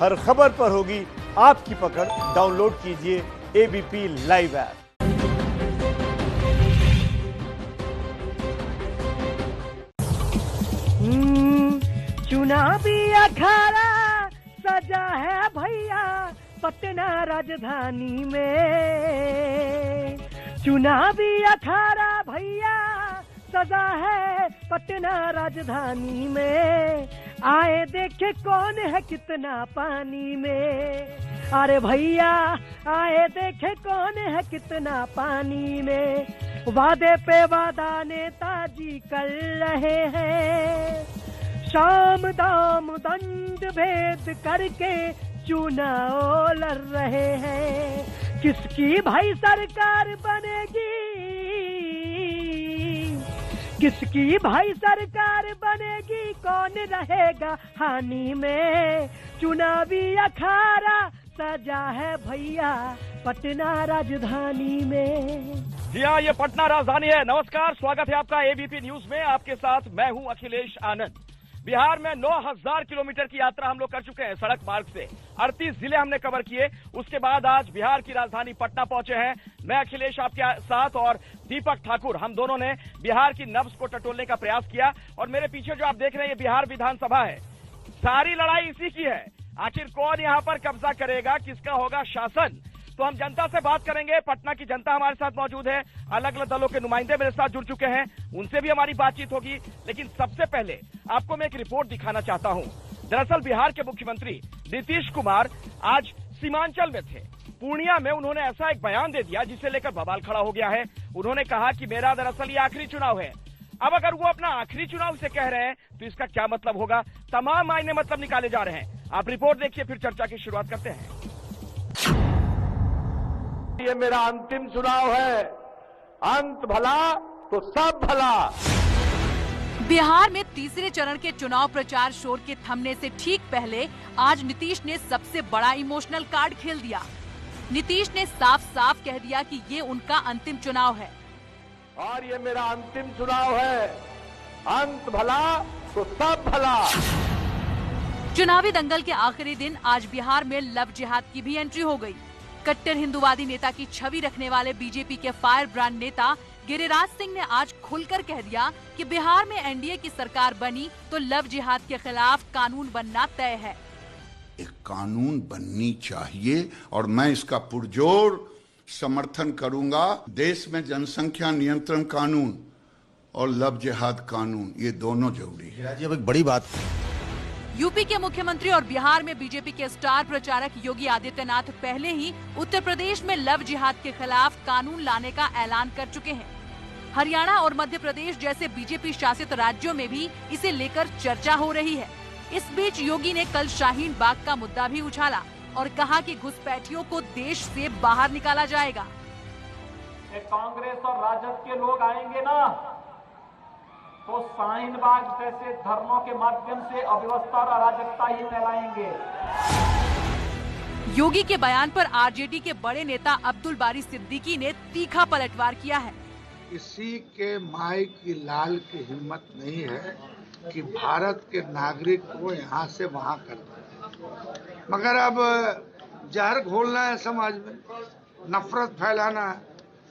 हर खबर पर होगी आपकी पकड़। डाउनलोड कीजिए एबीपी लाइव ऐप। चुनावी अखाड़ा सजा है भैया पटना राजधानी में। चुनावी अखाड़ा भैया सजा है पटना राजधानी में। आए देखे कौन है कितना पानी में। अरे भैया आए देखे कौन है कितना पानी में। वादे पे वादा नेताजी कर रहे हैं। शाम दाम दंड भेद करके चुनाव लड़ रहे हैं। किसकी भाई सरकार बनेगी, किसकी भाई सरकार बनेगी, कौन रहेगा हानि में। चुनावी अखाड़ा सजा है भैया पटना राजधानी में। जी हाँ, ये पटना राजधानी है। नमस्कार, स्वागत है आपका एबीपी न्यूज में। आपके साथ मैं हूँ अखिलेश आनंद। बिहार में 9000 किलोमीटर की यात्रा हम लोग कर चुके हैं सड़क मार्ग से। 38 जिले हमने कवर किए। उसके बाद आज बिहार की राजधानी पटना पहुंचे हैं। मैं अखिलेश आपके साथ और दीपक ठाकुर, हम दोनों ने बिहार की नब्ज को टटोलने का प्रयास किया। और मेरे पीछे जो आप देख रहे हैं ये बिहार विधानसभा है। सारी लड़ाई इसी की है। आखिर कौन यहाँ पर कब्जा करेगा, किसका होगा शासन, तो हम जनता से बात करेंगे। पटना की जनता हमारे साथ मौजूद है। अलग अलग दलों के नुमाइंदे मेरे साथ जुड़ चुके हैं, उनसे भी हमारी बातचीत होगी। लेकिन सबसे पहले आपको मैं एक रिपोर्ट दिखाना चाहता हूं। दरअसल बिहार के मुख्यमंत्री नीतीश कुमार आज सीमांचल में थे। पूर्णिया में उन्होंने ऐसा एक बयान दे दिया जिसे लेकर बवाल खड़ा हो गया है। उन्होंने कहा कि मेरा दरअसल ये आखिरी चुनाव है। अब अगर वो अपना आखिरी चुनाव से कह रहे हैं तो इसका क्या मतलब होगा, तमाम मायने मतलब निकाले जा रहे हैं। आप रिपोर्ट देखिए, फिर चर्चा की शुरुआत करते हैं। ये मेरा अंतिम चुनाव है। अंत भला तो सब भला। बिहार में तीसरे चरण के चुनाव प्रचार शोर के थमने से ठीक पहले आज नीतीश ने सबसे बड़ा इमोशनल कार्ड खेल दिया। नीतीश ने साफ साफ कह दिया कि ये उनका अंतिम चुनाव है। और ये मेरा अंतिम चुनाव है। अंत भला तो सब भला। चुनावी दंगल के आखिरी दिन आज बिहार में लव जिहाद की भी एंट्री हो गई। कट्टर हिंदूवादी नेता की छवि रखने वाले बीजेपी के फायर ब्रांड नेता गिरिराज सिंह ने आज खुलकर कह दिया कि बिहार में एनडीए की सरकार बनी तो लव जिहाद के खिलाफ कानून बनना तय है। एक कानून बननी चाहिए और मैं इसका पुरजोर समर्थन करूंगा। देश में जनसंख्या नियंत्रण कानून और लव जिहाद कानून, ये दोनों जरूरी है। अब एक बड़ी बात, यूपी के मुख्यमंत्री और बिहार में बीजेपी के स्टार प्रचारक योगी आदित्यनाथ पहले ही उत्तर प्रदेश में लव जिहाद के खिलाफ कानून लाने का ऐलान कर चुके हैं। हरियाणा और मध्य प्रदेश जैसे बीजेपी शासित राज्यों में भी इसे लेकर चर्चा हो रही है। इस बीच योगी ने कल शाहीन बाग का मुद्दा भी उछाला और कहा कि घुसपैठियों को देश से बाहर निकाला जाएगा। कांग्रेस और राजद के लोग आएंगे ना तो शाहीन बाग जैसे धरनों के माध्यम से अव्यवस्था और अराजकता ही फैलाएंगे। योगी के बयान पर आरजेडी के बड़े नेता अब्दुल बारी सिद्दीकी ने तीखा पलटवार किया है। किसी के माई की लाल की हिम्मत नहीं है कि भारत के नागरिक को यहाँ से वहाँ कर दे, मगर अब जहर घोलना है समाज में, नफरत फैलाना है,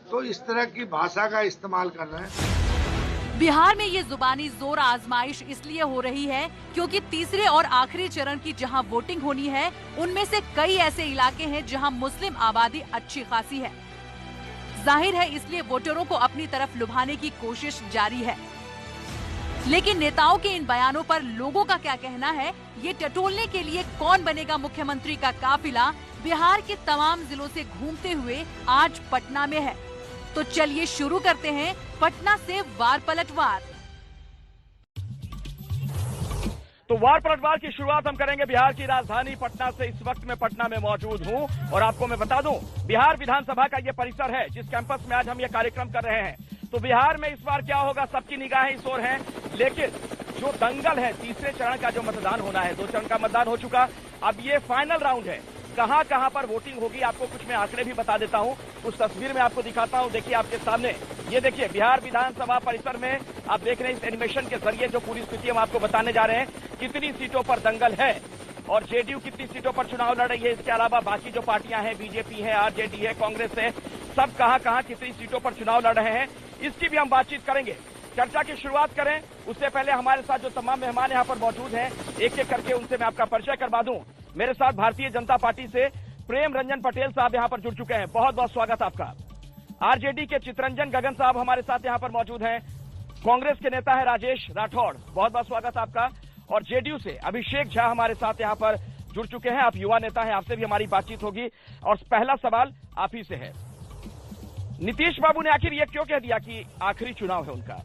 तो इस तरह की भाषा का इस्तेमाल कर रहे हैं। बिहार में ये जुबानी जोर आजमाइश इसलिए हो रही है क्योंकि तीसरे और आखिरी चरण की जहां वोटिंग होनी है उनमें से कई ऐसे इलाके हैं जहां मुस्लिम आबादी अच्छी खासी है। जाहिर है इसलिए वोटरों को अपनी तरफ लुभाने की कोशिश जारी है। लेकिन नेताओं के इन बयानों पर लोगों का क्या कहना है, ये टटोलने के लिए कौन बनेगा मुख्यमंत्री का काफिला बिहार के तमाम जिलों से घूमते हुए आज पटना में है। तो चलिए शुरू करते हैं पटना से वार पलटवार। तो वार पलटवार की शुरुआत हम करेंगे बिहार की राजधानी पटना से। इस वक्त मैं पटना में मौजूद हूं और आपको मैं बता दूं, बिहार विधानसभा का ये परिसर है जिस कैंपस में आज हम ये कार्यक्रम कर रहे हैं। तो बिहार में इस बार क्या होगा, सबकी निगाहें इस ओर हैं। लेकिन जो दंगल है, तीसरे चरण का जो मतदान होना है, 2 चरण का मतदान हो चुका, अब ये फाइनल राउंड है। कहां कहां पर वोटिंग होगी आपको कुछ मैं आंकड़े भी बता देता हूं, उस तस्वीर में आपको दिखाता हूं। देखिए आपके सामने, ये देखिए बिहार विधानसभा परिसर में आप देख रहे हैं इस एनिमेशन के जरिए जो पूरी स्थिति हम आपको बताने जा रहे हैं, कितनी सीटों पर दंगल है। और जेडीयू कितनी सीटों पर चुनाव लड़ रही है, इसके अलावा बाकी जो पार्टियां हैं, बीजेपी है, आरजेडी है, कांग्रेस है, सब कहां कितनी सीटों पर चुनाव लड़ रहे हैं, इसकी भी हम बातचीत करेंगे। चर्चा की शुरुआत करें उससे पहले हमारे साथ जो तमाम मेहमान यहां पर मौजूद हैं, एक एक करके उनसे मैं आपका परिचय करवा दूं। मेरे साथ भारतीय जनता पार्टी से प्रेम रंजन पटेल साहब यहां पर जुड़ चुके हैं, बहुत बहुत स्वागत आपका। आरजेडी के चितरंजन गगन साहब हमारे साथ यहां पर मौजूद हैं। कांग्रेस के नेता है राजेश राठौड़, बहुत बहुत स्वागत आपका। और जेडीयू से अभिषेक झा हमारे साथ यहां पर जुड़ चुके हैं, आप युवा नेता हैं, आपसे भी हमारी बातचीत होगी। और पहला सवाल आप ही से है, नीतीश बाबू ने आखिर ये क्यों कह दिया कि आखिरी चुनाव है उनका?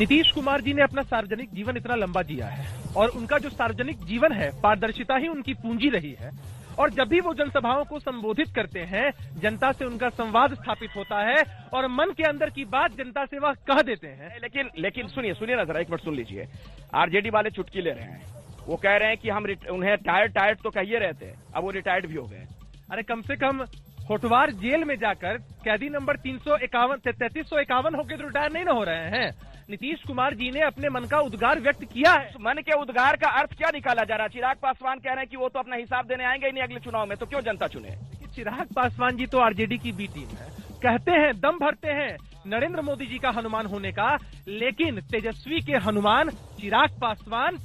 नीतीश कुमार जी ने अपना सार्वजनिक जीवन इतना लंबा जिया है और उनका जो सार्वजनिक जीवन है, पारदर्शिता ही उनकी पूंजी रही है। और जब भी वो जनसभाओं को संबोधित करते हैं, जनता से उनका संवाद स्थापित होता है और मन के अंदर की बात जनता से वह कह देते हैं। लेकिन सुनिए ना जरा, एक मिनट सुन लीजिए। आरजेडी वाले चुटकी ले रहे हैं, वो कह रहे हैं कि हम उन्हें टायर्ड तो कहिए रहते हैं, अब वो रिटायर्ड भी हो गए। अरे कम से कम होटवार जेल में जाकर कैदी नंबर 3351 होकर तो रिटायर नहीं ना हो रहे हैं। नीतीश कुमार जी ने अपने मन का उद्गार व्यक्त किया है। मन के उद्गार का अर्थ क्या निकाला जा रहा है? चिराग पासवान कह रहे हैं कि वो तो अपना हिसाब देने आएंगे ही नहीं अगले चुनाव में, तो क्यों जनता चुने? चिराग पासवान जी तो आरजेडी की बी टीम है, कहते हैं, दम भरते हैं नरेंद्र मोदी जी का हनुमान होने का, लेकिन तेजस्वी के हनुमान चिराग पासवान,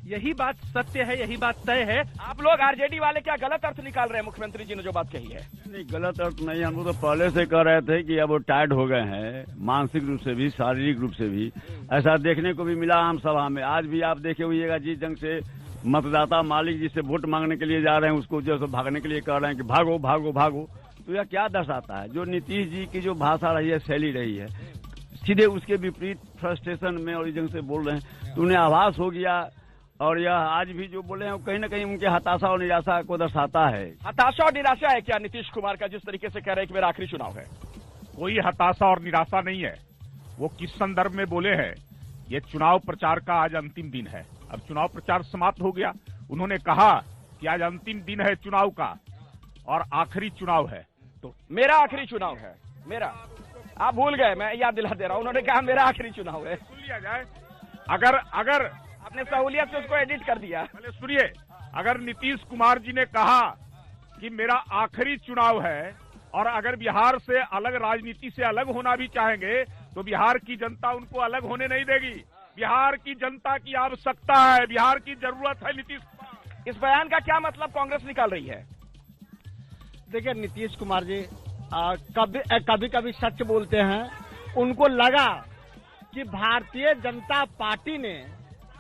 यही बात सत्य है, यही बात तय है। आप लोग आरजेडी वाले क्या गलत अर्थ निकाल रहे हैं मुख्यमंत्री जी ने जो बात कही है? नहीं, गलत अर्थ नहीं, हम तो पहले से कह रहे थे कि अब वो टायर्ड हो गए हैं, मानसिक रूप से भी, शारीरिक रूप से भी। ऐसा देखने को भी मिला आम सभा में। आज भी आप देखे हुएगा जिस ढंग से मतदाता मालिक जी से वोट मांगने के लिए जा रहे हैं, उसको जो भागने के लिए कह रहे हैं कि भागो भागो भागो, तो यह क्या दर्शाता है? जो नीतीश जी की जो भाषा रही है, शैली रही है, सीधे उसके विपरीत फ्रस्ट्रेशन में और इस ढंग से बोल रहे हैं, तो उन्हें आभास हो गया। और यह आज भी जो बोले हैं कहीं न कहीं उनके हताशा और निराशा को दर्शाता है। हताशा और निराशा है क्या नीतीश कुमार का, जिस तरीके से कह रहे हैं कि मेरा आखिरी चुनाव है? कोई हताशा और निराशा नहीं है। वो किस संदर्भ में बोले हैं? ये चुनाव प्रचार का आज अंतिम दिन है, अब चुनाव प्रचार समाप्त हो गया। उन्होंने कहा कि आज अंतिम दिन है चुनाव का और आखिरी चुनाव है, तो मेरा आखिरी चुनाव है। मेरा, आप भूल गए, मैं याद दिला दे रहा हूं, उन्होंने कहा मेरा आखिरी चुनाव है। सुन लिया जाए, अगर आपने सहूलियत से उसको एडिट कर दिया। पहले सुनिए, अगर नीतीश कुमार जी ने कहा कि मेरा आखिरी चुनाव है और अगर बिहार से अलग, राजनीति से अलग होना भी चाहेंगे, तो बिहार की जनता उनको अलग होने नहीं देगी। बिहार की जनता की आवश्यकता है, बिहार की जरूरत है नीतीश कुमार। इस बयान का क्या मतलब कांग्रेस निकाल रही है? देखिए, नीतीश कुमार जी कभी कभी सच बोलते हैं। उनको लगा कि भारतीय जनता पार्टी ने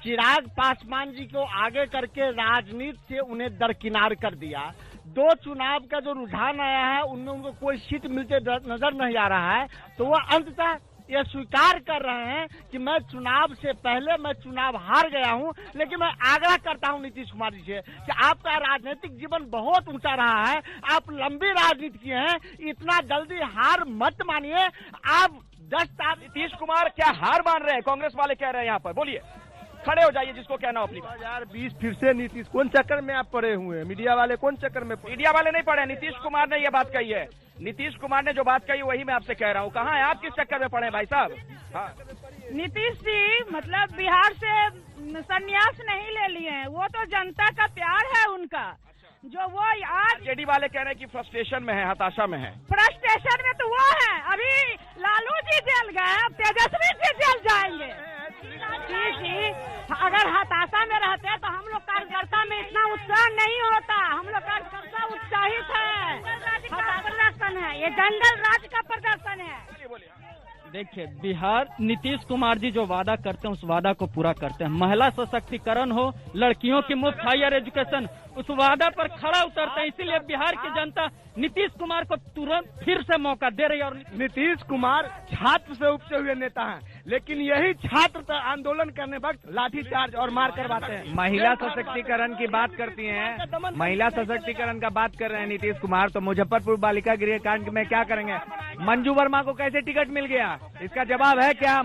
चिराग पासवान जी को आगे करके राजनीति से उन्हें दरकिनार कर दिया। 2 चुनाव का जो रुझान आया है, उनमें उनको कोई सीट मिलते नजर नहीं आ रहा है, तो वह अंततः ये स्वीकार कर रहे हैं कि मैं चुनाव से पहले मैं चुनाव हार गया हूं। लेकिन मैं आग्रह करता हूं नीतीश कुमार जी से कि आपका राजनीतिक जीवन बहुत ऊंचा रहा है, आप लंबी राजनीति किए हैं, इतना जल्दी हार मत मानिए। आप 10 साल। नीतीश कुमार क्या हार मान रहे हैं? कांग्रेस वाले कह रहे हैं यहाँ पर, बोलिए, खड़े हो जाइए जिसको कहना हो अपनी। 2020 फिर से नीतीश, कौन चक्कर में आप पड़े हुए हैं? मीडिया वाले कौन चक्कर में? मीडिया वाले नहीं पड़े, नीतीश कुमार ने यह बात कही है। नीतीश कुमार ने जो बात कही वही मैं आपसे कह रहा हूँ। कहाँ है आप, किस चक्कर में पड़े भाई साहब? हाँ। नीतीश जी मतलब बिहार से संन्यास नहीं ले लिए हैं, वो तो जनता का प्यार है उनका, जो वो आज जेडी वाले कह रहे हैं कि फ्रस्ट्रेशन में है, हताशा में है। फ्रस्ट्रेशन में तो वो है, अभी लालू जी जेल गए, अब तेजस्वी जी जेल जाएंगे। जी, अगर हताशा में रहते हैं तो हम लोग कार्यकर्ता में इतना उत्साह नहीं होता, हम लोग कार्यकर्ता उत्साहित है। प्रदर्शन है, ये जंगल राज का प्रदर्शन है। देखिए, बिहार नीतीश कुमार जी जो वादा करते हैं उस वादा को पूरा करते हैं। महिला सशक्तिकरण हो, लड़कियों की मुफ्त हायर एजुकेशन, उस वादा पर खड़ा उतरते हैं। इसीलिए बिहार की जनता नीतीश कुमार को तुरंत फिर से मौका दे रही है। और नीतीश कुमार छात्र से उपजे हुए नेता हैं, लेकिन यही छात्र आंदोलन करने वक्त लाठीचार्ज और मार करवाते हैं। महिला सशक्तिकरण की बात करती हैं, महिला सशक्तिकरण का बात कर रहे हैं नीतीश कुमार, तो मुजफ्फरपुर बालिका गृह कांड में क्या करेंगे? मंजू वर्मा को कैसे टिकट मिल गया, इसका जवाब है क्या?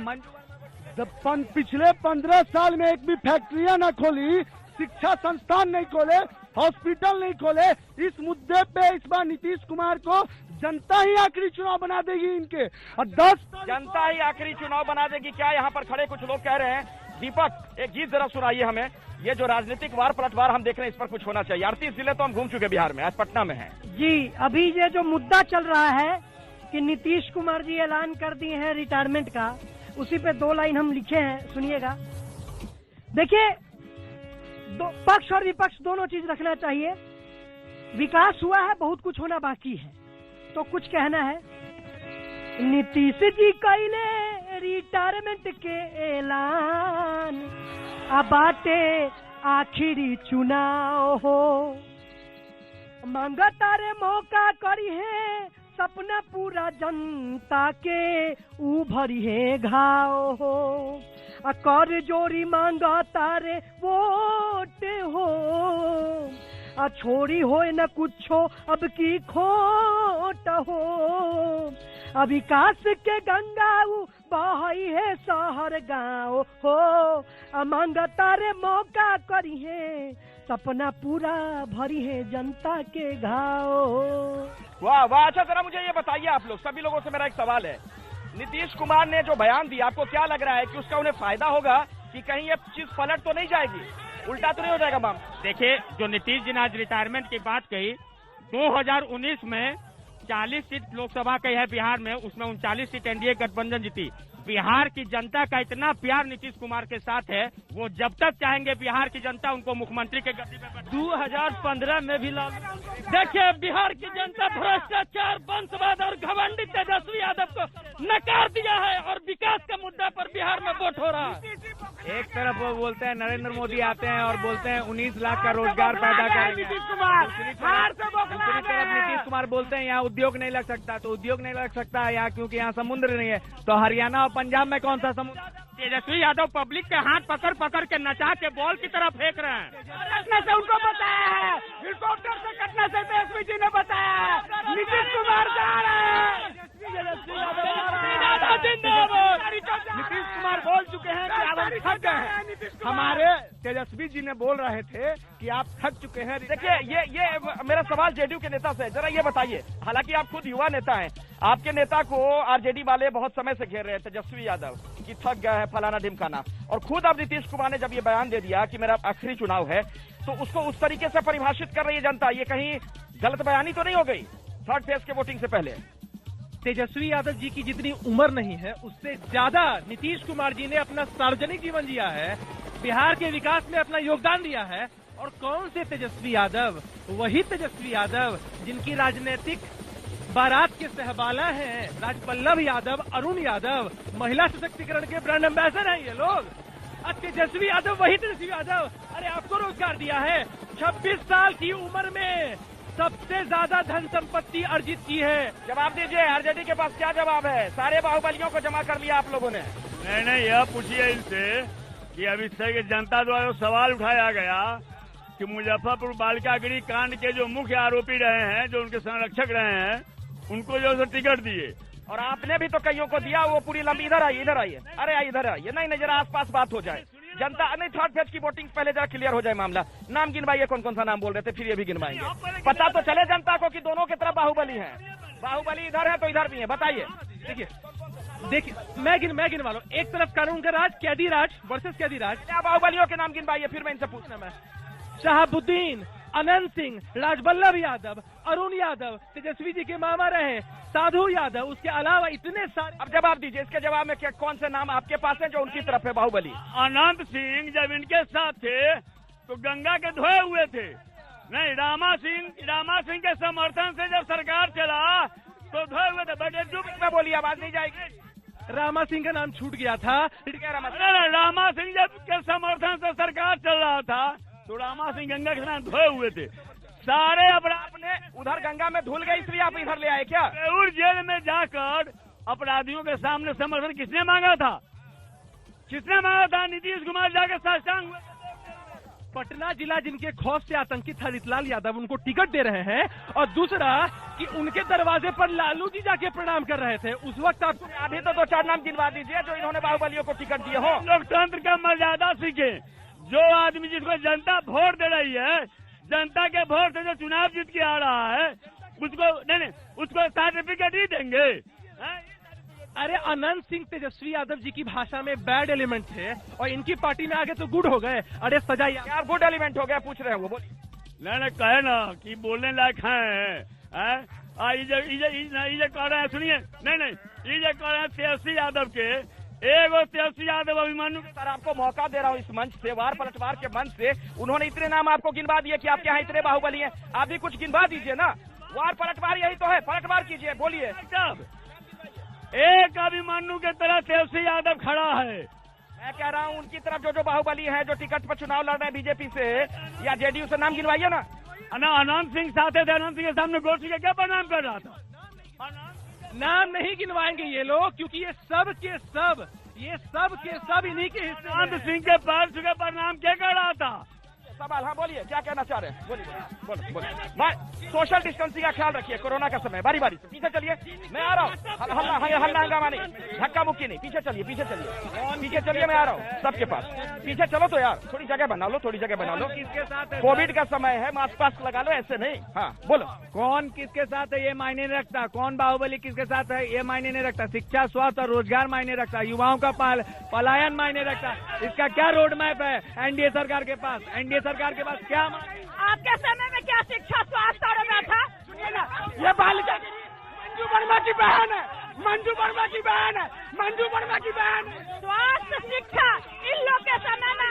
पिछले 15 साल में एक भी फैक्ट्रियां न खोली, शिक्षा संस्थान नहीं खोले, हॉस्पिटल नहीं खोले। इस मुद्दे पे इस बार नीतीश कुमार को जनता ही आखिरी चुनाव बना देगी इनके, और 10 जनता ही आखिरी चुनाव बना देगी। क्या यहाँ पर खड़े कुछ लोग कह रहे हैं दीपक, एक गीत जरा सुनाइए हमें। ये जो राजनीतिक वार पलटवार हम देख रहे हैं, इस पर कुछ होना चाहिए। 38 जिले तो हम घूम चुके बिहार में, आज पटना में हैं। जी, अभी ये जो मुद्दा चल रहा है कि नीतीश कुमार जी ऐलान कर दिए हैं रिटायरमेंट का, उसी पे 2 लाइन हम लिखे हैं, सुनिएगा। देखिए, पक्ष और विपक्ष दोनों चीज रखना चाहिए। विकास हुआ है, बहुत कुछ होना बाकी है, तो कुछ कहना है। नीतीश जी कैले रिटायरमेंट के ऐलान, अब बाटे आखिरी चुनाव हो, मांगता रे मौका करी है, सपना पूरा जनता के उभरी है घाव हो, कर जोरी मांगता रे वोट हो, छोड़ी हो न कुछो अब की खोट हो, विकास के गंगाऊ बहई है शहर गाँव हो, मांगता रे मौका करी है, सपना पूरा भरी है जनता के घाव। वाह वाह, अच्छा जरा मुझे ये बताइए, आप लोग सभी लोगों से मेरा एक सवाल है। नीतीश कुमार ने जो बयान दिया, आपको क्या लग रहा है कि उसका उन्हें फायदा होगा कि कहीं ये चीज पलट तो नहीं जाएगी, उल्टा तो नहीं हो जाएगा माम? देखिए, जो नीतीश जी ने आज रिटायरमेंट की बात कही, 2019 में 40 सीट लोकसभा की है बिहार में, उसमें 39 सीट एनडीए गठबंधन जीती। बिहार की जनता का इतना प्यार नीतीश कुमार के साथ है, वो जब तक चाहेंगे बिहार की जनता उनको मुख्यमंत्री के गद्दी पे 2015 में भी देखिए, बिहार की जनता भ्रष्टाचार, वंशवाद और घमंडी तेजस्वी यादव को नकार दिया है और विकास के मुद्दा पर बिहार में वोट हो रहा है। एक तरफ वो बोलते हैं नरेंद्र मोदी आते हैं और बोलते हैं 19 लाख का रोजगार पैदा करेंगे, दूसरी तरफ नीतीश कुमार बोलते हैं यहाँ उद्योग नहीं लग सकता, तो उद्योग नहीं लग सकता यहाँ क्योंकि यहाँ समुद्र नहीं है। तो हरियाणा और पंजाब में कौन सा समुद्र? तेजस्वी यादव पब्लिक के हाथ पकड़ पकड़ के नचा के बॉल की तरफ फेंक रहे हैं। कटने से उनको बताया है, हेलीकॉप्टर से कटने से तेजस्वी जी ने बताया है, नीतीश कुमार जा रहे हैं। नीतीश कुमार बोल चुके हैं कि अब हम थक गए हैं। हमारे तेजस्वी जी ने बोल रहे थे कि आप थक चुके हैं। देखिए, ये मेरा सवाल जेडीयू के नेता से, जरा ये बताइए, हालांकि आप खुद युवा नेता हैं, आपके नेता को आरजेडी वाले बहुत समय से घेर रहे थे, तेजस्वी यादव, कि थक गया है फलाना ढिमकाना, और खुद अब नीतीश कुमार ने जब ये बयान दे दिया कि मेरा आखिरी चुनाव है, तो उसको उस तरीके से परिभाषित कर रही है जनता, ये कहीं गलत बयानी तो नहीं हो गई थर्ड फेज के वोटिंग से पहले? तेजस्वी यादव जी की जितनी उम्र नहीं है, उससे ज्यादा नीतीश कुमार जी ने अपना सार्वजनिक जीवन जिया है, बिहार के विकास में अपना योगदान दिया है। और कौन से तेजस्वी यादव? वही तेजस्वी यादव जिनकी राजनीतिक बारात के सहबाला हैं राजबल्लभ यादव, अरुण यादव, महिला सशक्तिकरण के ब्रांड एम्बेसडर हैं ये लोग। अब तेजस्वी यादव वही तेजस्वी यादव, अरे आपको रोजगार दिया है, 26 साल की उम्र में सबसे ज्यादा धन संपत्ति अर्जित की है। जवाब दीजिए, आरजेडी के पास क्या जवाब है? सारे बाहुबलियों को जमा कर लिया आप लोगों ने। नहीं, यह पूछिए इनसे कि अभी से जनता द्वारा सवाल उठाया गया कि मुजफ्फरपुर बालिका गृह कांड के जो मुख्य आरोपी रहे हैं, जो उनके संरक्षक रहे हैं, उनको जो है टिकट दिए, और आपने भी तो कईयों को दिया। वो पूरी लंबी इधर आइए, अरे इधर आइए, नहीं जरा आसपास बात हो जाए। जनता नहीं, थर्ड फेज की वोटिंग पहले जरा क्लियर हो जाए मामला। नाम गिनवाइए, कौन कौन सा नाम बोल रहे थे, फिर ये भी गिनवाएंगे, पता तो चले जनता को कि दोनों की तरफ बाहुबली है। बाहुबली इधर है तो इधर भी है, बताइए। देखिए, मैं गिनवा लो। एक तरफ कानून का राज, कैदी राज वर्सेस कैदी राज। बाहुबलियों के नाम गिनवाइए, फिर मैं इनसे पूछना। मैं शहाबुद्दीन, अनंत सिंह, राजबल्लभ यादव, अरुण यादव, तेजस्वी जी के मामा रहे साधु यादव, उसके अलावा इतने सारे। अब जवाब दीजिए, इसके जवाब में क्या कौन से नाम आपके पास हैं जो उनकी तरफ है बाहुबली? अनंत सिंह जब इनके साथ थे तो गंगा के धोए हुए थे। नहीं, रामा सिंह के समर्थन से जब सरकार चला तो धोए हुए थे। बड़े चुप में बोलिए, आवाज नहीं जाएगी। रामा सिंह का नाम छूट गया था। रामा सिंह जब के समर्थन से सरकार चल रहा था तो रामा सिंह गंगा के साथ धोए हुए थे। सारे अपराध ने उधर गंगा में धुल गए, इसलिए आप इधर ले आए क्या? बेऊर जेल में जाकर अपराधियों के सामने समर्थन किसने मांगा था? नीतीश कुमार जाकर साष्टांग हुए। पटना जिला जिनके खौफ से आतंकित हरितलाल यादव, उनको टिकट दे रहे हैं। और दूसरा कि उनके दरवाजे पर लालू जी जाके प्रणाम कर रहे थे। उस वक्त आपको अभी तो 2-4 नाम गिनवा दीजिए जो इन्होंने बाहुबलियों को टिकट दिए हो। लोकतंत्र का मर्यादा सीखे। जो आदमी जिसको जनता वोट दे रही है, जनता के वोट से जो चुनाव जीत के आ रहा है, उसको नहीं उसको सर्टिफिकेट ही देंगे। अरे अनंत सिंह तेजस्वी यादव जी की भाषा में बैड एलिमेंट थे और इनकी पार्टी में आगे तो गुड हो गए। अरे सजा यार गुड एलिमेंट हो गया, पूछ रहे हैं वो बोलिए। नहीं कहे ना कि बोलने लायक है। इजे कह रहे हैं, सुनिए नहीं इजे कह रहे हैं तेजस्वी यादव के एगो तेजस्वी यादव अभिमानु। सर आपको मौका दे रहा हूँ इस मंच से, वार पलटवार के मंच से। उन्होंने इतने नाम आपको गिनवा दिए कि आपके यहाँ इतने बाहुबली हैं, आप भी कुछ गिनवा दीजिए ना। वार पलटवार यही तो है, पलटवार कीजिए, बोलिए। एक अभिमानु के तरह तेजस्वी यादव खड़ा है। मैं कह रहा हूँ उनकी तरफ जो बाहुबली है, जो टिकट पर चुनाव लड़ रहे हैं बीजेपी से या जेडीयू से, नाम गिनवाइए ना। अनंत सिंह साथे थे, अनंत सिंह के सामने गोष्ठी का क्या प्रणाम कर रहा था। नाम नहीं गिनवाएंगे ये लोग, क्योंकि ये सब के सब इन्हीं के हिस्से। अनंत सिंह के पैर छुके प्रणाम क्या कर रहा था। सवाल हाँ बोलिए, क्या कहना चाह रहे हैं, बोलिए। सोशल डिस्टेंसिंग का ख्याल रखिए, कोरोना का समय। बारी बारी से पीछे चलिए, मैं आ रहा हूँ। हल्ला हंगामा नहीं, धक्का मुक्की नहीं, पीछे चलिए मैं आ रहा हूँ सबके पास। पीछे चलो तो यार, थोड़ी जगह बना लो। किसके साथ है? कोविड का समय है, मास्क लगा लो, ऐसे नहीं। हाँ बोलो, कौन किसके साथ है ये मायने नहीं रखता, कौन बाहुबली किसके साथ है ये मायने नहीं रखता। शिक्षा, स्वास्थ्य और रोजगार मायने रखता, युवाओं का पलायन मायने रखता। इसका क्या रोड मैप है एनडीए सरकार के पास? एनडीए सरकार के पास क्या? आपके समय में क्या शिक्षा स्वास्थ्य और में था? सुनिए ना, ये बालिका मंजू वर्मा की बहन है, मंजू वर्मा की बहन। स्वास्थ्य शिक्षा इन लोग के समय में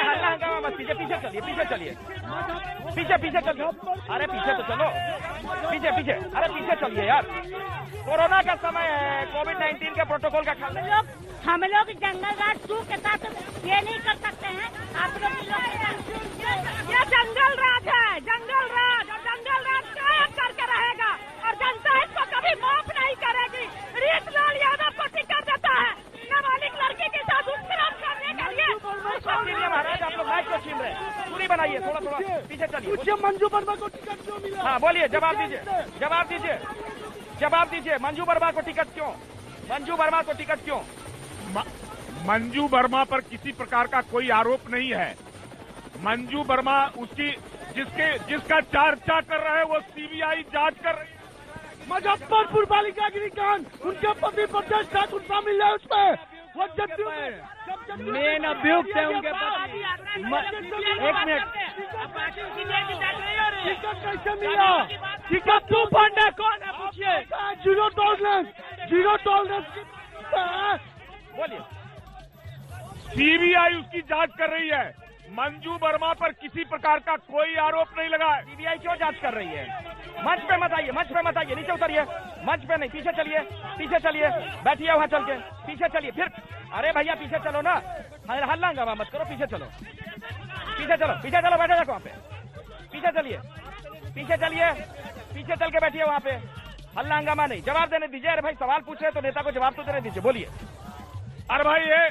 हल्ला हंगामा मत कीजिए, पीछे चलिए। अरे पीछे तो चलो, पीछे। अरे पीछे चलिए यार, कोरोना का समय है, कोविड-19 के प्रोटोकॉल का ख्याल। हम लोग जंगल राज 2 के साथ ये नहीं कर सकते हैं। आप लोग ये जंगल राज है, और जंगल राज कायम करके रहेगा और जनता इसको कभी माफ नहीं करेगी। रीतलाल यादव को टिकट देता है नाबालिग लड़की के साथ दुष्कर्म करने के लिए। महाराज आप लोग माइक को छीन रहे हैं, दूरी बनाइए, थोड़ा पीछे चलिए। मंजू वर्मा को टिकट क्यों मिला? हाँ बोलिए, जवाब दीजिए। मंजू वर्मा को टिकट क्यों? मंजू वर्मा पर किसी प्रकार का कोई आरोप नहीं है। मंजू वर्मा जिसका चर्चा कर रहे हैं वो सीबीआई जांच कर रही है। मुजफ्फरपुर बालिका गृहकांड, उनके पति प्रदेश ठाकुर शामिल है उसमें। वो मेन अभियुक्त है उनके पति। एक मिनट, टिकट कैसे मिला? टिकट क्यों फंड है, कौन है पूछिए। जीरो टॉलरेंस बोलिए। सीबीआई उसकी जांच कर रही है। मंजू वर्मा पर किसी प्रकार का कोई आरोप नहीं लगा है। सीबीआई क्यों जांच कर रही है? मंच पे मत आइए, नीचे उतरिए। मंच पे नहीं, पीछे चलिए, बैठिए वहाँ चल के, पीछे चलिए फिर। अरे भैया पीछे चलो ना, हल्ला हंगामा मत करो, पीछे चलो, बैठे जाओ वहाँ पे। पीछे चल के बैठिए वहाँ पे, हल्ला हंगामा नहीं। जवाब देने दीजिए। अरे भाई सवाल पूछ रहे तो नेता को जवाब तो देने दीजिए, बोलिए। अरे भाई ये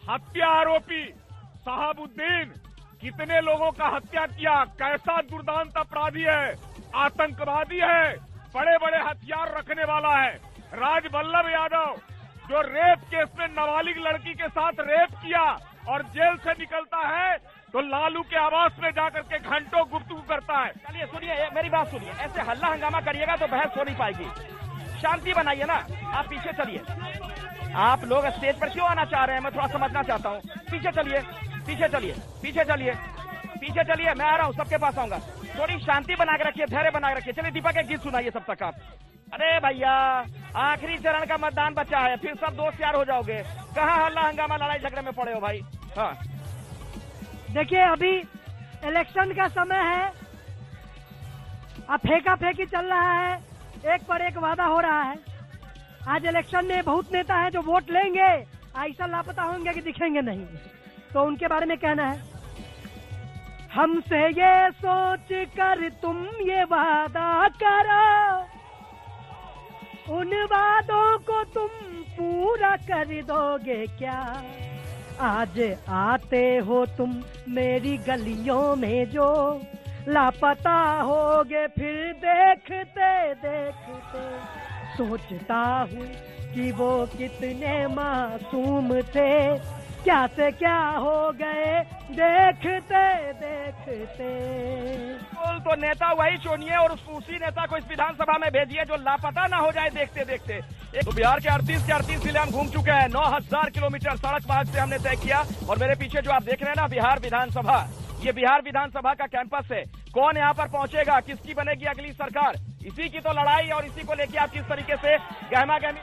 हत्या आरोपी शहाबुद्दीन कितने लोगों का हत्या किया, कैसा दुर्दांत अपराधी है, आतंकवादी है, बड़े बड़े हथियार रखने वाला है। राजवल्लभ यादव जो रेप केस में नाबालिग लड़की के साथ रेप किया और जेल से निकलता है तो लालू के आवास में जाकर के घंटों गुफ्तगू करता है। चलिए सुनिए, मेरी बात सुनिए, ऐसे हल्ला हंगामा करिएगा तो बहस हो नहीं पाएगी। शांति बनाइए ना, आप पीछे चलिए। आप लोग स्टेज पर क्यों आना चाह रहे हैं, मैं थोड़ा समझना चाहता हूँ। पीछे चलिए, मैं आ रहा हूँ, सबके पास आऊंगा। थोड़ी शांति बना के रखिए, धैर्य बना के रखिए। चलिए दीपक एक गीत सुनाइए तब तक आप। अरे भैया आखिरी चरण का मतदान बचा है, फिर सब दोस्त यार हो जाओगे। कहाँ हल्ला हंगामा लड़ाई झगड़े में पड़े हो भाई। हाँ देखिए अभी इलेक्शन का समय है, अब फेंका फेंकी चल रहा है, एक पर एक वादा हो रहा है। आज इलेक्शन में बहुत नेता है जो वोट लेंगे, ऐसा लापता होंगे कि दिखेंगे नहीं। तो उनके बारे में कहना है, हमसे ये सोच कर तुम ये वादा करो, उन वादों को तुम पूरा कर दोगे क्या। आज आते हो तुम मेरी गलियों में जो, लापता होगे फिर देखते देखते। सोचता हूँ कि वो कितने मासूम थे, क्या से क्या हो गए देखते देखते। तो नेता वही चुनिए और उसी नेता को इस विधानसभा में भेजिए जो लापता ना हो जाए देखते देखते। तो बिहार के 38 जिले हम घूम चुके हैं। 9000 किलोमीटर सड़क मार्ग से हमने तय किया और मेरे पीछे जो आप देख रहे हैं ना बिहार विधानसभा, ये बिहार विधानसभा का कैंपस है। कौन यहाँ पर पहुंचेगा, किसकी बनेगी अगली सरकार, इसी की तो लड़ाई और इसी को लेके आप किस तरीके से गहमा गहमी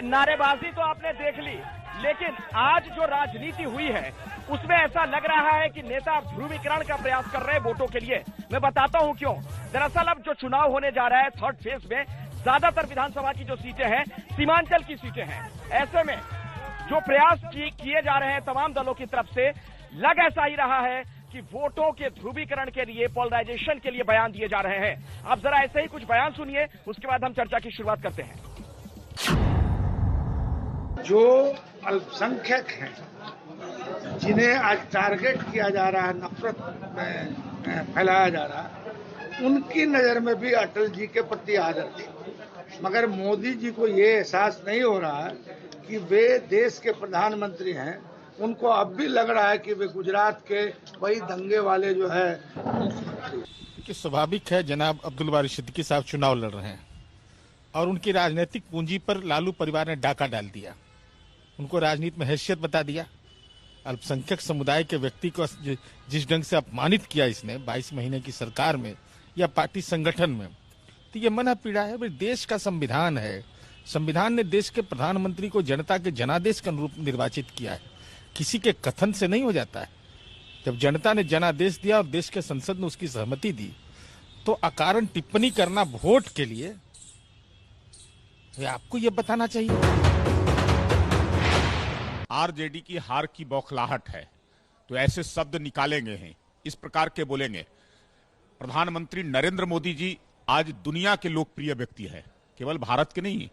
नारेबाजी तो आपने देख ली, लेकिन आज जो राजनीति हुई है उसमें ऐसा लग रहा है कि नेता ध्रुवीकरण का प्रयास कर रहे हैं वोटों के लिए। मैं बताता हूं क्यों। दरअसल अब जो चुनाव होने जा रहा है थर्ड फेज में, ज्यादातर विधानसभा की जो सीटें हैं सीमांचल की सीटें हैं। ऐसे में जो प्रयास किए जा रहे हैं तमाम दलों की तरफ से, लग ऐसा ही रहा है कि वोटों के ध्रुवीकरण के लिए, पोलराइजेशन के लिए बयान दिए जा रहे हैं। आप जरा ऐसे ही कुछ बयान सुनिए, उसके बाद हम चर्चा की शुरुआत करते हैं। जो अल्पसंख्यक हैं, जिन्हें आज टारगेट किया जा रहा है, नफरत में फैलाया जा रहा है, उनकी नजर में भी अटल जी के प्रति आदर थी। मगर मोदी जी को ये एहसास नहीं हो रहा है कि वे देश के प्रधानमंत्री हैं। उनको अब भी लग रहा है कि वे गुजरात के वही दंगे वाले जो है। कि स्वाभाविक है, जनाब अब्दुल बारी सिद्दीकी साहब चुनाव लड़ रहे हैं और उनकी राजनीतिक पूंजी पर लालू परिवार ने डाका डाल दिया, उनको राजनीति में हैसियत बता दिया। अल्पसंख्यक समुदाय के व्यक्ति को जिस ढंग से अपमानित किया इसने 22 महीने की सरकार में या पार्टी संगठन में, तो ये मना पीड़ा है। भाई देश का संविधान है, संविधान ने देश के प्रधानमंत्री को जनता के जनादेश के अनुरूप निर्वाचित किया है, किसी के कथन से नहीं हो जाता है। जब जनता ने जनादेश दिया और देश के संसद ने उसकी सहमति दी, तो अकारण टिप्पणी करना वोट के लिए, आपको यह बताना चाहिए। आरजेडी की हार की बौखलाहट है तो ऐसे शब्द निकालेंगे हैं, इस प्रकार के बोलेंगे। प्रधानमंत्री नरेंद्र मोदी जी आज दुनिया के लोकप्रिय व्यक्ति है, केवल भारत के नहीं।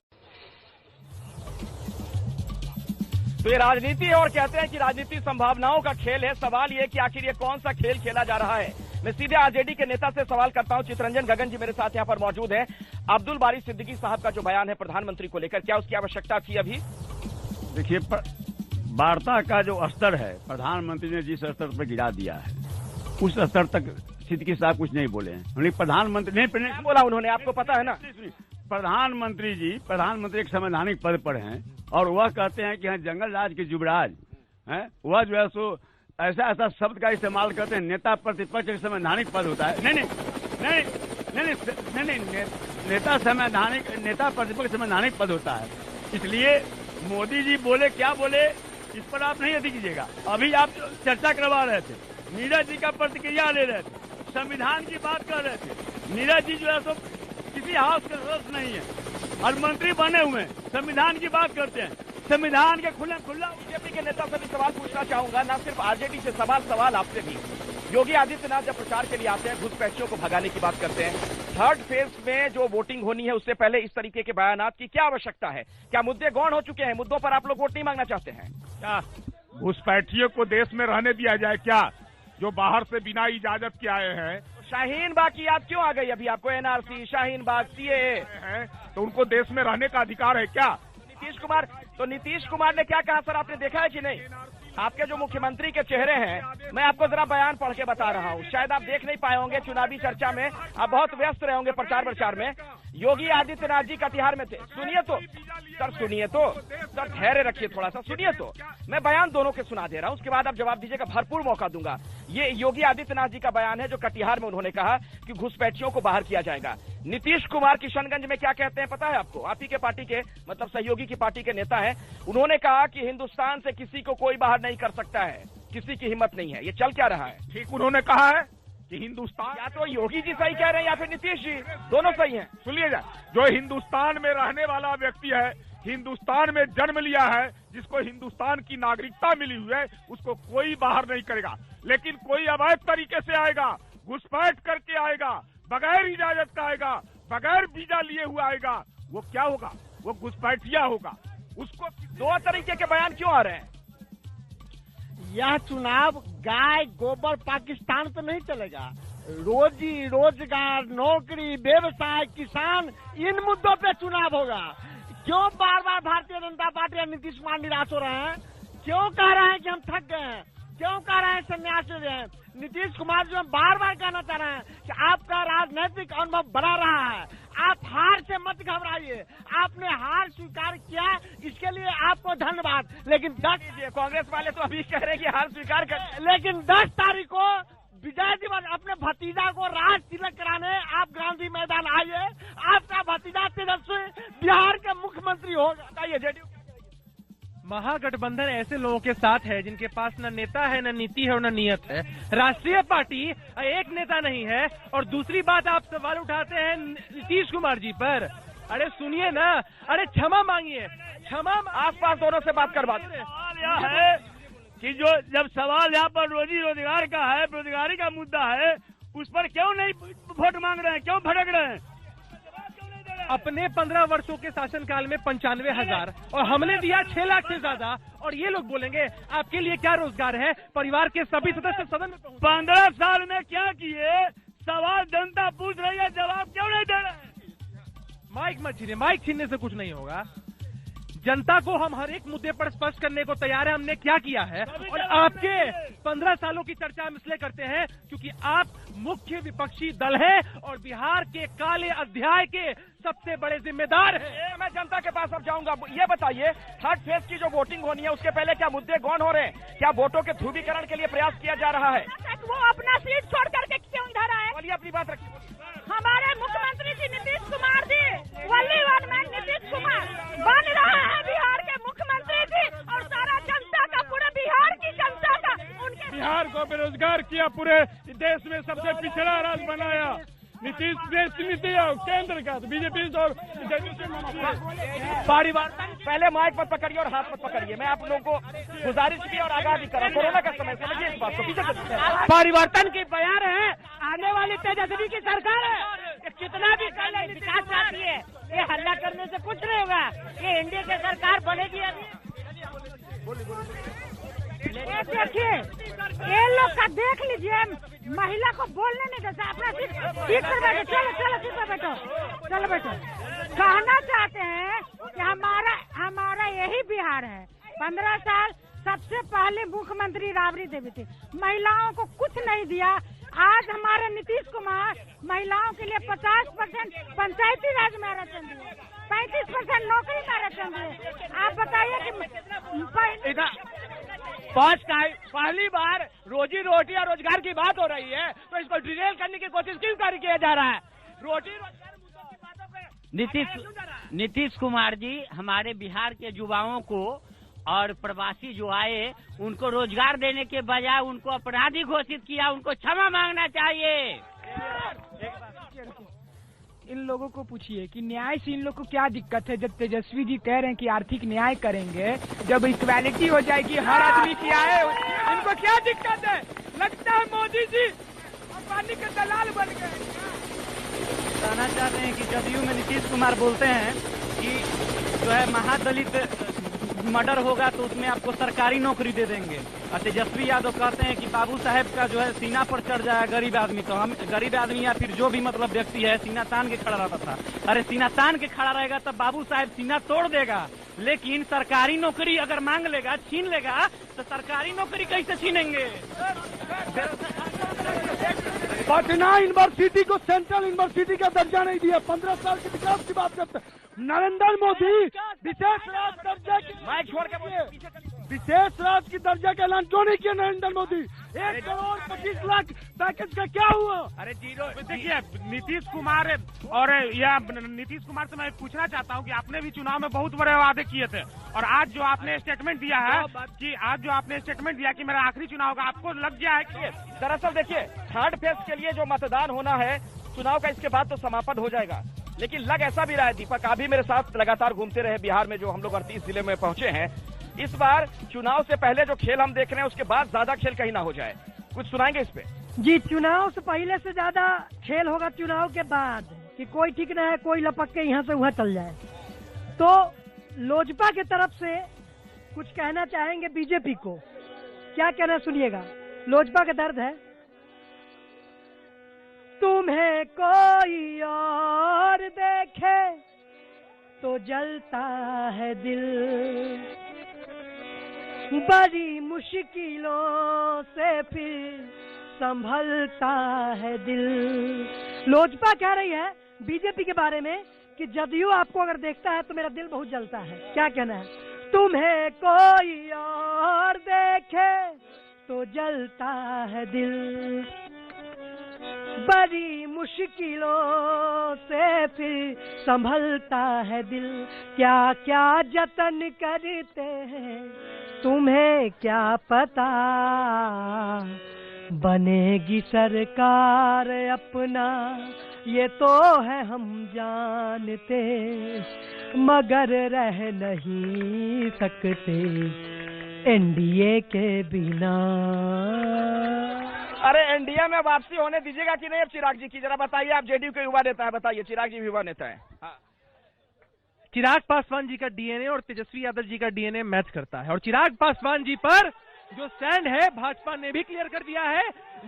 तो ये राजनीति है और कहते हैं कि राजनीति संभावनाओं का खेल है। सवाल ये कि आखिर ये कौन सा खेल खेला जा रहा है। मैं सीधे आरजेडी के नेता से सवाल करता हूं। चितरंजन गगन जी मेरे साथ यहां पर मौजूद हैं। अब्दुल बारी सिद्दीकी साहब का जो बयान है प्रधानमंत्री को लेकर, क्या उसकी आवश्यकता थी अभी? देखिए, वार्ता का जो स्तर है, प्रधानमंत्री ने जिस स्तर पर गिरा दिया है उस स्तर तक सिद्दीकी साहब कुछ नहीं बोले हैं। प्रधानमंत्री नहीं बोला उन्होंने, आपको पता है ना। प्रधानमंत्री एक संवैधानिक पद पर हैं और वह कहते हैं कि जंगल राज के युवराज हैं, वह जो है सो ऐसा शब्द का इस्तेमाल करते हैं, नेता प्रतिपक्ष एक संवैधानिक पद होता है। नहीं, नेता प्रतिपक्ष संवैधानिक पद होता है। इसलिए मोदी जी बोले क्या बोले इस पर आप नहीं अति कीजिएगा। अभी आप चर्चा करवा रहे थे, नीरज जी का प्रतिक्रिया ले रहे थे, संविधान की बात कर रहे थे। नीरज जी जो है सो किसी हाउस के सदस्य नहीं है और मंत्री बने हुए हैं, संविधान की बात करते हैं। संविधान के खुला बीजेपी के नेता से भी सवाल पूछना चाहूंगा, ना सिर्फ आरजेडी से, सवाल आपसे भी। योगी आदित्यनाथ जब प्रचार के लिए आते हैं, घुसपैठियों को भगाने की बात करते हैं। थर्ड फेज में जो वोटिंग होनी है उससे पहले इस तरीके के बयानात की क्या आवश्यकता है? क्या मुद्दे गौण हो चुके हैं? मुद्दों पर आप लोग वोट नहीं मांगना चाहते हैं क्या? घुसपैठियों को देश में रहने दिया जाए क्या, जो बाहर से बिना इजाजत के आए हैं? शाहीन बाग की याद क्यों आ गई अभी आपको? एनआरसी, शाहीन बाग, सीएए है तो उनको देश में रहने का अधिकार है क्या? नीतीश कुमार ने क्या कहा सर, आपने देखा है कि नहीं? आपके जो मुख्यमंत्री के चेहरे हैं, मैं आपको जरा बयान पढ़ के बता रहा हूँ, शायद आप देख नहीं पाए होंगे, चुनावी चर्चा में आप बहुत व्यस्त रहे होंगे प्रचार में। योगी आदित्यनाथ जी कटिहार में थे। सुनिए तो सर, ठहरे रखिए थोड़ा सा, सुनिए तो। मैं बयान दोनों के सुना दे रहा हूं, उसके बाद आप जवाब दीजिएगा, भरपूर मौका दूंगा। ये योगी आदित्यनाथ जी का बयान है जो कटिहार में उन्होंने कहा कि घुसपैठियों को बाहर किया जाएगा। नीतीश कुमार किशनगंज में क्या कहते हैं पता है आपको? आप ही के पार्टी के, मतलब सहयोगी की पार्टी के नेता है। उन्होंने कहा कि हिंदुस्तान से किसी को कोई बाहर नहीं कर सकता है, किसी की हिम्मत नहीं है। ये चल क्या रहा है? ठीक उन्होंने कहा है कि हिंदुस्तान, या तो योगी जी सही कह रहे हैं या फिर नीतीश जी, दोनों सही हैं। सुनिएगा, जो हिंदुस्तान में रहने वाला व्यक्ति है, हिंदुस्तान में जन्म लिया है, जिसको हिंदुस्तान की नागरिकता मिली हुई है, उसको कोई बाहर नहीं करेगा। लेकिन कोई अवैध तरीके से आएगा, घुसपैठ करके आएगा, बगैर इजाजत का आएगा, बगैर वीजा लिए हुआ आएगा, वो क्या होगा? वो घुसपैठिया होगा। उसको दो तरीके के बयान क्यों आ रहे हैं? यह चुनाव गाय गोबर पाकिस्तान पे नहीं चलेगा। रोजी रोजगार, नौकरी, व्यवसाय, किसान, इन मुद्दों पे चुनाव होगा। क्यों बार बार भारतीय जनता पार्टी और नीतीश कुमार निराश हो रहे हैं? क्यों कह रहे हैं कि हम थक गए हैं? क्यों कह रहे हैं संन्यास ले रहे हैं? नीतीश कुमार जी हम बार बार कहना चाह रहे हैं कि आपका राजनीतिक अनुभव बढ़ा रहा है, आप हार से मत घबराइए। आपने हार स्वीकार किया, इसके लिए आपको धन्यवाद। लेकिन 10 कांग्रेस वाले तो अभी कह रहे हैं कि हार स्वीकार कर, लेकिन 10 तारीख को विजय दिवस अपने भतीजा को राज तिलक कराने आप गांधी मैदान आइए। आपका भतीजा तेजस्वी बिहार के मुख्यमंत्री होगा। ये जेडीयू महागठबंधन ऐसे लोगों के साथ है जिनके पास न नेता है, न नीति है और न नियत है। राष्ट्रीय पार्टी एक नेता नहीं है। और दूसरी बात, आप सवाल उठाते हैं नीतीश कुमार जी पर। अरे सुनिए ना, अरे क्षमा मांगिए, क्षमा। आसपास दोनों से बात करवा है कि जो जब सवाल यहाँ पर रोजी रोजगार का है, बेरोजगारी का मुद्दा है, उस पर क्यों नहीं वोट मांग रहे हैं, क्यों भड़क रहे हैं? अपने 15 वर्षों के शासनकाल में 95,000 और हमने दिया 6 लाख से ज्यादा। और ये लोग बोलेंगे आपके लिए क्या रोजगार है? परिवार के सभी सदस्य सदन में 15 साल में क्या किए? सवाल जनता पूछ रही है, जवाब क्यों नहीं दे रहे? माइक मत छीनिए, माइक छीनने से कुछ नहीं होगा। जनता को हम हर एक मुद्दे पर स्पष्ट करने को तैयार है हमने क्या किया है। और आपके 15 सालों की चर्चा हम इसलिए करते हैं क्योंकि आप मुख्य विपक्षी दल है और बिहार के काले अध्याय के सबसे बड़े जिम्मेदार हैं। मैं जनता के पास अब जाऊंगा। ये बताइए, थर्ड फेज की जो वोटिंग होनी है उसके पहले क्या मुद्दे गौन हो रहे हैं? क्या वोटों के ध्रुवीकरण के लिए प्रयास किया जा रहा है? वो अपना सीट छोड़ करके क्यों इधर आए? बोलिए, अपनी बात रखिए। हमारे मुख्यमंत्री जी नीतीश कुमार जी, वल्ली वन मैन नीतीश कुमार बन रहे हैं बिहार के मुख्यमंत्री जी। और सारा जनता का, पूरे बिहार की जनता का, उनके बिहार को बेरोजगार किया, पूरे देश में सबसे पिछड़ा राज्य बनाया। नीतीश नीति और केंद्र का बीजेपी और परिवर्तन। पहले माइक पर पकड़िए और हाथ पर पकड़िए। मैं आप लोगों को गुजारिश की और आगाह भी करा, कोरोना का समय, समझिए इस बात को। पीछे परिवर्तन की बयान है, आने वाली तेजस्वी की सरकार है। कितना भी कर ले, विकास चाहती है, ये हल्ला करने से कुछ नहीं होगा। ये एनडीए की सरकार बनेगी। देखिए, ये लोग का देख लीजिए, महिला को बोलने नहीं देता। अपना सीट पर बैठो, चलो चलो सीट पर बैठो, चलो बैठो। कहना चाहते हैं कि हमारा यही बिहार है। 15 साल सबसे पहले मुख्यमंत्री राबड़ी देवी थी, महिलाओं को कुछ नहीं दिया। आज हमारे नीतीश कुमार महिलाओं के लिए 50% पंचायती राज में आरक्षण दिए, 35% नौकरी में आरक्षण दिए। आप बताइए कि पहली बार रोजी रोटी और रोजगार की बात हो रही है तो इसको डिटेल करने की कोशिश क्यों किया जा रहा है? रोटी रोजगार नीतीश कुमार जी हमारे बिहार के युवाओं को और प्रवासी जो आए उनको रोजगार देने के बजाय उनको अपराधी घोषित किया। उनको क्षमा मांगना चाहिए। इन लोगों को पूछिए कि न्याय से इन लोग को क्या दिक्कत है। जब तेजस्वी जी कह रहे हैं कि आर्थिक न्याय करेंगे, जब इक्वालिटी हो जाएगी, हर आदमी की आय, इनको क्या दिक्कत है? लगता है मोदी जी अंबानी के दलाल बन गए। कहना चाहते हैं कि जदयू में नीतीश कुमार बोलते हैं कि जो है महादलित मर्डर होगा तो उसमें आपको सरकारी नौकरी दे देंगे। और तेजस्वी यादव कहते हैं कि बाबू साहेब का जो है सीना पर चढ़ जाए गरीब आदमी, तो हम गरीब आदमी या फिर जो भी मतलब व्यक्ति है सीना तान के खड़ा रहता था। अरे सीना तान के खड़ा रहेगा तब बाबू साहेब सीना तोड़ देगा, लेकिन सरकारी नौकरी अगर मांग लेगा, छीन लेगा, तो सरकारी नौकरी कैसे छीनेंगे? पटना यूनिवर्सिटी को सेंट्रल यूनिवर्सिटी का दर्जा नहीं दिया। 15 साल के विकास की बात करते हैं। नरेंद्र मोदी विशेष राज्य दर्जा विशेष राज्य की दर्जा का ऐलान क्यों नहीं किया नरेंद्र मोदी? 1 करोड़ 25 लाख पैकेज का क्या हुआ? अरे जीरो। देखिए, नीतीश कुमार और या नीतीश कुमार से मैं पूछना चाहता हूं कि आपने भी चुनाव में बहुत बड़े वादे किए थे और आज जो आपने स्टेटमेंट दिया है कि मेरा आखिरी चुनाव होगा, आपको लग गया है कि दरअसल देखिए, थर्ड फेज के लिए जो मतदान होना है चुनाव का, इसके बाद तो समापन हो जाएगा। लेकिन लग ऐसा भी रहा है, दीपक आप भी मेरे साथ लगातार घूमते रहे बिहार में, जो हम लोग 38 जिले में पहुंचे हैं, इस बार चुनाव से पहले जो खेल हम देख रहे हैं उसके बाद ज्यादा खेल कहीं ना हो जाए। कुछ सुनाएंगे इस पे? जी, चुनाव से पहले से ज्यादा खेल होगा चुनाव के बाद, कि कोई ठीक न है, कोई लपक के यहाँ से वहाँ चल जाए। तो लोजपा के तरफ से कुछ कहना चाहेंगे बीजेपी को, क्या कहना सुनिएगा। लोजपा का दर्द है, तुम्हें कोई और देखे तो जलता है दिल, बड़ी मुश्किलों से फिर संभलता है दिल। लोजपा कह रही है बीजेपी के बारे में कि जदयू आपको अगर देखता है तो मेरा दिल बहुत जलता है। क्या कहना है? तुम्हें कोई और देखे तो जलता है दिल, बड़ी मुश्किलों से फिर संभलता है दिल। क्या क्या जतन करते हैं तुम्हें क्या पता, बनेगी सरकार अपना ये तो है हम जानते, मगर रह नहीं सकते एनडीए के बिना। अरे एनडीए में वापसी होने दीजिएगा कि नहीं अब चिराग जी की? जरा बताइए, आप जेडीयू के युवा नेता है, बताइए। चिराग जी युवा नेता है। चिराग पासवान जी का डीएनए और तेजस्वी यादव जी का डीएनए मैच करता है, और चिराग पासवान जी पर जो स्टैंड है भाजपा ने भी क्लियर कर दिया है,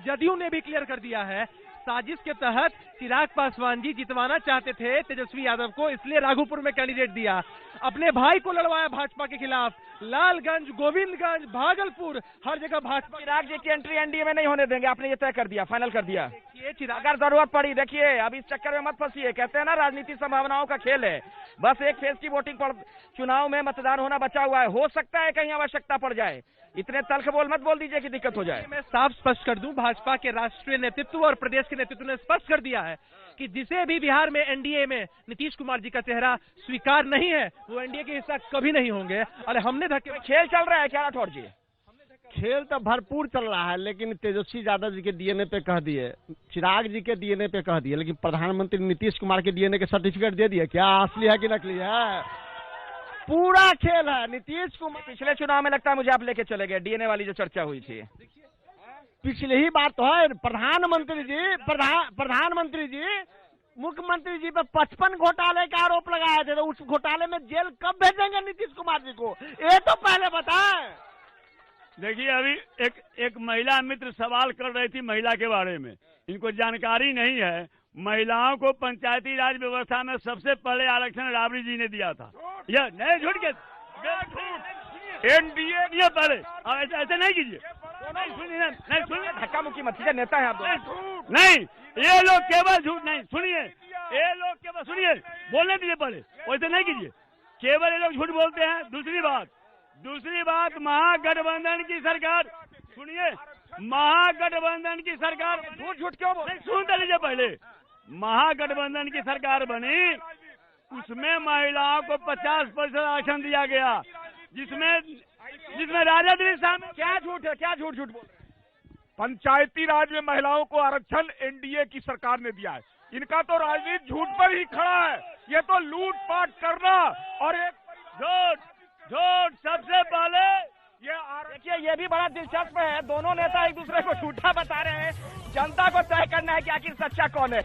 जदयू ने भी क्लियर कर दिया है। साजिश के तहत चिराग पासवान जी जितवाना चाहते थे तेजस्वी यादव को, इसलिए राघोपुर में कैंडिडेट दिया, अपने भाई को लड़वाया भाजपा के खिलाफ। लालगंज, गोविंदगंज, भागलपुर, हर जगह भाजपा। चिराग जी की एंट्री एनडीए में नहीं होने देंगे, आपने ये तय कर दिया, फाइनल कर दिया। अगर जरूरत पड़ी, देखिए अब इस चक्कर में मत फंसिए, कहते हैं ना राजनीति संभावनाओं का खेल है। बस एक फेज की वोटिंग पर चुनाव में मतदान होना बचा हुआ है, हो सकता है कहीं आवश्यकता पड़ जाए। इतने तल्ख बोल मत बोल दीजिए कि दिक्कत हो जाए। मैं साफ स्पष्ट कर दूं, भाजपा के राष्ट्रीय नेतृत्व और प्रदेश के नेतृत्व ने स्पष्ट कर दिया है कि जिसे भी बिहार में एनडीए में नीतीश कुमार जी का चेहरा स्वीकार नहीं है वो एनडीए के हिस्सा कभी नहीं होंगे। अरे हमने धक्के, खेल चल रहा है क्या राठौर जी? खेल तो भरपूर चल रहा है, लेकिन तेजस्वी यादव जी के डीएनए पे कह दिए, चिराग जी के डीएनए पे कह दिए, लेकिन प्रधानमंत्री नीतीश कुमार के डीएनए के सर्टिफिकेट दे दिए। क्या असली है कि नकली है? पूरा खेल है। नीतीश कुमार पिछले चुनाव में लगता है मुझे आप लेके चले गए, डीएनए वाली जो चर्चा हुई थी। पिछले ही बात तो है। प्रधानमंत्री जी मुख्यमंत्री जी पे 55 घोटाले का आरोप लगाए थे, तो उस घोटाले में जेल कब भेजेंगे नीतीश कुमार जी को, ये तो पहले बताएं। देखिए अभी एक महिला मित्र सवाल कर रही थी महिला के बारे में, इनको जानकारी नहीं है। महिलाओं को पंचायती राज व्यवस्था में सबसे पहले आरक्षण राबड़ी जी ने दिया था। यह नहीं झूठ के एनडीए नहीं पहले, ऐसे नहीं कीजिए, नहीं सुनिए, धक्का मुक्की मत कीजिए, नेता है आप। नहीं, ये लोग केवल झूठ नहीं, सुनिए, ये लोग केवल सुनिए, बोलने दीजिए पहले, वैसे नहीं कीजिए, केवल ये लोग झूठ बोलते हैं। दूसरी बात महागठबंधन की सरकार, सुनिए, महागठबंधन की सरकार झूठ क्यों बोल, सुन लीजिए पहले। महागठबंधन की सरकार बनी, उसमें महिलाओं को 50% आरक्षण दिया गया, जिसमें राजद भी शामिल। क्या झूठ है, क्या झूठ बोल? पंचायती राज में महिलाओं को आरक्षण एनडीए की सरकार ने दिया है। इनका तो राजनीति झूठ पर ही खड़ा है। ये तो लूटपाट करना और एक झूठ सबसे पहले। देखिए ये भी बड़ा दिलचस्प है, दोनों नेता एक दूसरे को झूठा बता रहे हैं। जनता को तय करना है कि आखिर सच्चा कौन है।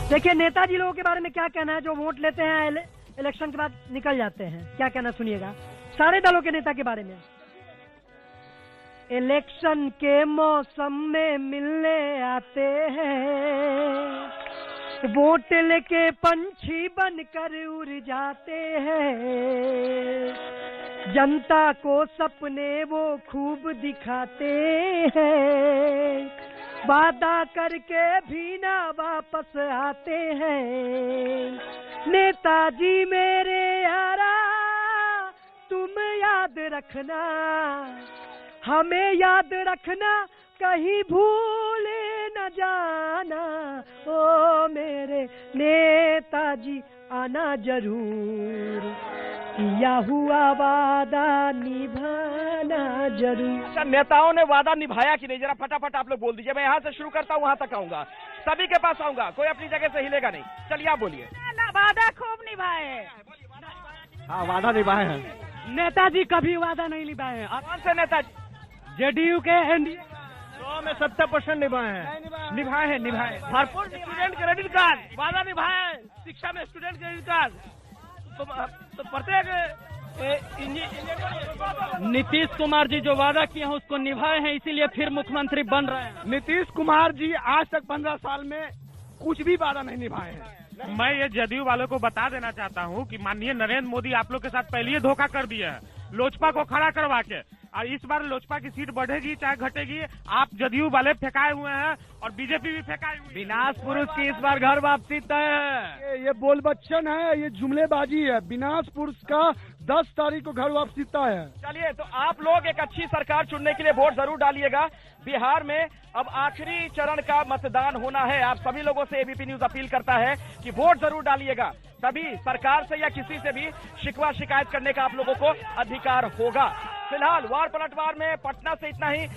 देखिए नेताजी लोगों के बारे में क्या कहना है, जो वोट लेते हैं इलेक्शन के बाद निकल जाते हैं। क्या कहना सुनिएगा सारे दलों के नेता के बारे में। इलेक्शन के मौसम में मिलने आते हैं, वोट लेके पंछी बनकर उड़ जाते हैं, जनता को सपने वो खूब दिखाते हैं, वादा करके भी ना वापस आते हैं। नेताजी मेरे यारा तुम याद रखना, हमें याद रखना, कहीं भूल न जाना। ओ मेरे नेताजी आना जरूर, किया हुआ वादा निभाना जरूर। अच्छा, नेताओं ने वादा निभाया कि नहीं, जरा फटाफट आप लोग बोल दीजिए। मैं यहाँ से शुरू करता हूँ, वहाँ तक आऊंगा, सभी के पास आऊंगा, कोई अपनी जगह से हिलेगा नहीं। चलिए आप बोलिए। वादा खूब निभाए। हाँ, वादा निभाए हैं। नेताजी कभी वादा नहीं निभाए हैं। कौन से नेताजी? जेडीयू के एनडीए 100 में 70% निभाए हैं। निभाए भरपूर। स्टूडेंट क्रेडिट कार्ड वादा निभाए, शिक्षा में स्टूडेंट क्रेडिट कार्ड तो प्रत्येक नीतीश कुमार जी जो वादा किए हैं उसको निभाए हैं, इसीलिए फिर मुख्यमंत्री बन रहे हैं। नीतीश कुमार जी आज तक 15 साल में कुछ भी वादा नहीं निभाए हैं। मैं ये जदयू वालों को बता देना चाहता हूँ कि माननीय नरेंद्र मोदी आप लोग के साथ पहले ही धोखा कर दिया है, लोजपा को खड़ा करवा के। और इस बार लोजपा की सीट बढ़ेगी चाहे घटेगी, आप जदयू वाले फेंकाए हुए हैं और बीजेपी भी फेंकाई हुई है। विनाश पुरुष की इस बार घर वापसी तय है। ये बोल बच्चन है, ये जुमलेबाजी है। विनाश पुरुष का 10 तारीख को घर वापसी तय है। चलिए, तो आप लोग एक अच्छी सरकार चुनने के लिए वोट जरूर डालिएगा। बिहार में अब आखिरी चरण का मतदान होना है। आप सभी लोगों से एबीपी न्यूज अपील करता है कि वोट जरूर डालिएगा, तभी सरकार से या किसी से भी शिकवा शिकायत करने का आप लोगों को अधिकार होगा। फिलहाल वार पलटवार में पटना से इतना ही।